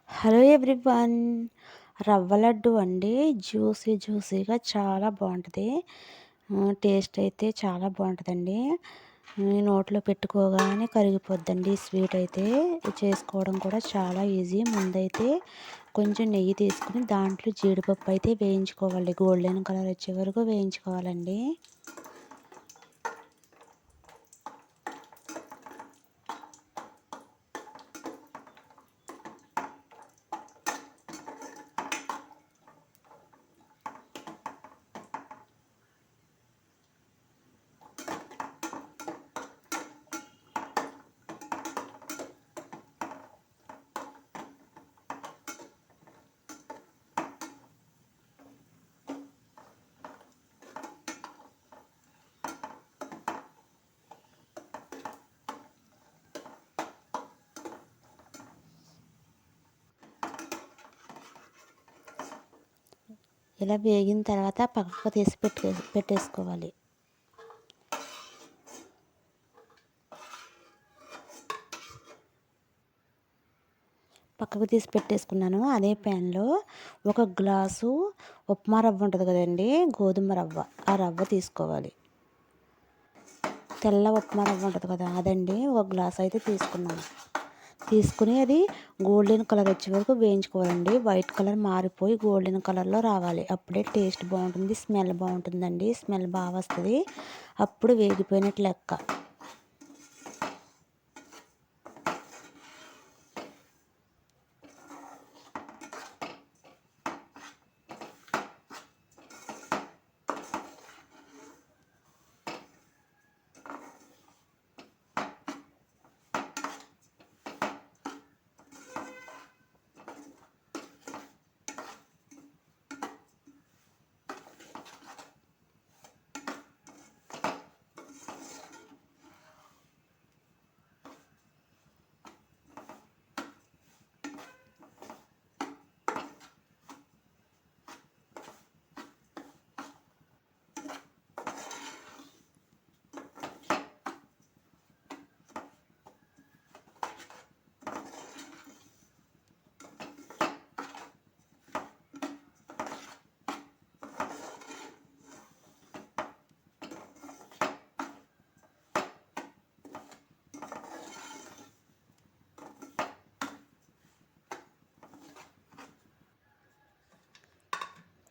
Hello everyone. రవ్వ లడ్డు అండి. జ్యూసీగా చాలా బాగుంటుంది. టేస్ట్ అయితే చాలా బాగుంటుందండి. నోట్లో పెట్టుకోగానే కరిగిపోద్దండి. స్వీట్ అయితే చేసుకోవడం కూడా చాలా ఈజీ. ముందైతే కొంచెం నెయ్యి తీసుకుని దాంట్లో జీడిపప్పు అయితే వేయించుకోవాలి. గోల్డెన్ కలర్ వచ్చే వరకు వేయించుకోవాలండి. ఇలా వేగిన తర్వాత పక్కకు తీసి పెట్టేసుకోవాలి. పక్కకు తీసి పెట్టేసుకున్నాను. అదే ప్యాన్లో ఒక గ్లాసు ఉప్మా రవ్వ ఉంటుంది కదండి, గోధుమ రవ్వ. ఆ రవ్వ తీసుకోవాలి. తెల్ల ఉప్మా రవ్వ ఉంటుంది కదా, అదండి. ఒక గ్లాస్ అయితే తీసుకున్నాను. తీసుకుని అది గోల్డెన్ కలర్ వచ్చే వరకు వేయించుకోవాలండి. వైట్ కలర్ మారిపోయి గోల్డెన్ కలర్లో రావాలి. అప్పుడే టేస్ట్ బాగుంటుంది, స్మెల్ బాగుంటుందండి. స్మెల్ బాగా వస్తుంది. అప్పుడు వేగిపోయినట్లు లెక్క.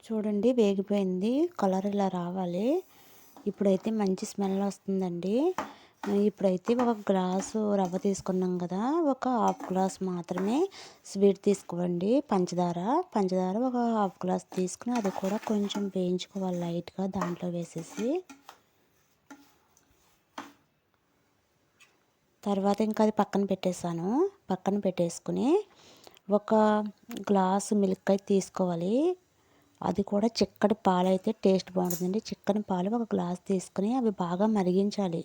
చూడండి, వేగిపోయింది. కలర్ ఇలా రావాలి. ఇప్పుడైతే మంచి స్మెల్ వస్తుందండి. ఇప్పుడైతే ఒక గ్లాసు రవ్వ తీసుకున్నాం కదా, ఒక హాఫ్ గ్లాస్ మాత్రమే స్వీట్ తీసుకోండి. పంచదార ఒక హాఫ్ గ్లాస్ తీసుకుని అది కూడా కొంచెం వేయించుకోవాలి లైట్గా దాంట్లో వేసేసి. తర్వాత ఇంకా అది పక్కన పెట్టేసుకుని ఒక గ్లాసు మిల్క్ అయితే తీసుకోవాలి. అది కూడా చిక్కటి పాలు అయితే టేస్ట్ బాగుంటుందండి. చిక్కని పాలు ఒక గ్లాస్ తీసుకుని అవి బాగా మరిగించాలి.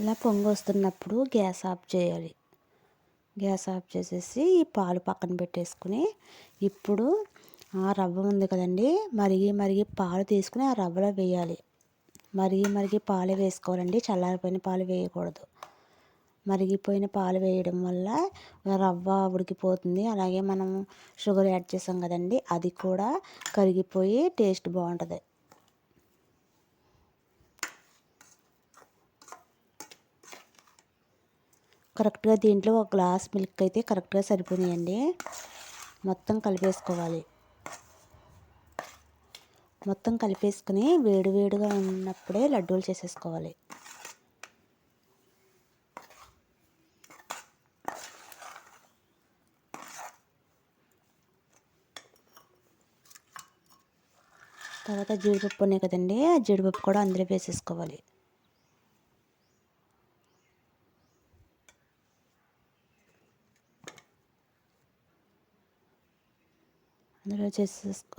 ఇలా పొంగి వస్తున్నప్పుడు గ్యాస్ ఆఫ్ చేయాలి. గ్యాస్ ఆఫ్ చేసేసి ఈ పాలు పక్కన పెట్టేసుకుని ఇప్పుడు ఆ రవ్వ ఉంది కదండి, మరిగి పాలు తీసుకుని ఆ రవ్వలో వేయాలి. మరిగి పాలు వేసుకోవాలండి. చల్లారిపోయిన పాలు వేయకూడదు. మరిగిపోయిన పాలు వేయడం వల్ల రవ్వ ఉడికిపోతుంది. అలాగే మనం షుగర్ యాడ్ చేసాం కదండి, అది కూడా కరిగిపోయి టేస్ట్ బాగుంటుంది. కరెక్ట్గా దీంట్లో ఒక గ్లాస్ మిల్క్ అయితే కరెక్ట్గా సరిపోయాయండి. మొత్తం కలిపేసుకోవాలి. మొత్తం కలిపేసుకుని వేడి వేడిగా ఉన్నప్పుడే లడ్డూలు చేసేసుకోవాలి. తర్వాత జీడిపప్పు ఉన్నాయి కదండి, ఆ జీడిపప్పు కూడా అందులో వేసేసుకోవాలి.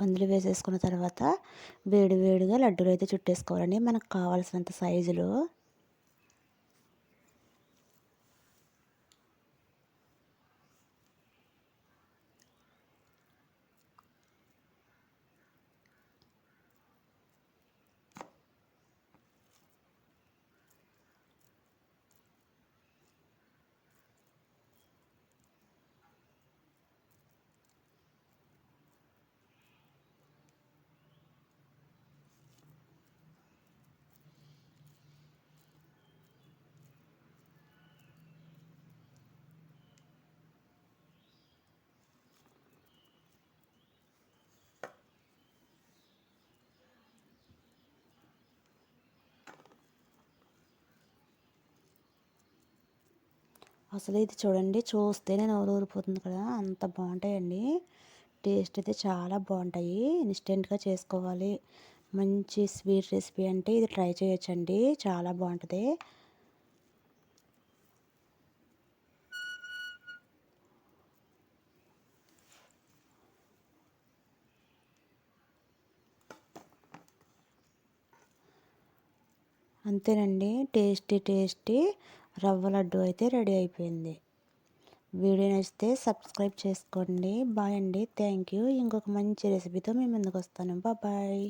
అందులో వేసేసుకున్న తర్వాత వేడి వేడిగా లడ్డూలు అయితే చుట్టేసుకోవాలండి మనకు కావాల్సినంత సైజులో. అసలు ఇది చూడండి, చూస్తేనే నోరు ఊరిపోతుంది కదా, అంత బాగుంటాయండి. టేస్ట్ అయితే చాలా బాగుంటాయి. ఇన్స్టెంట్గా చేసుకోవాలి. మంచి స్వీట్ రెసిపీ అంటే ఇది ట్రై చేయొచ్చండి, చాలా బాగుంటుంది. అంతేనండి, టేస్టీ రవ్వ లడ్డు అయితే రెడీ అయిపోయింది. వీడియో నచ్చితే సబ్స్క్రైబ్ చేసుకోండి. బాయ్ అండి, థ్యాంక్ యూ. ఇంకొక మంచి రెసిపీతో మీ ముందుకు వస్తాను. బాయ్.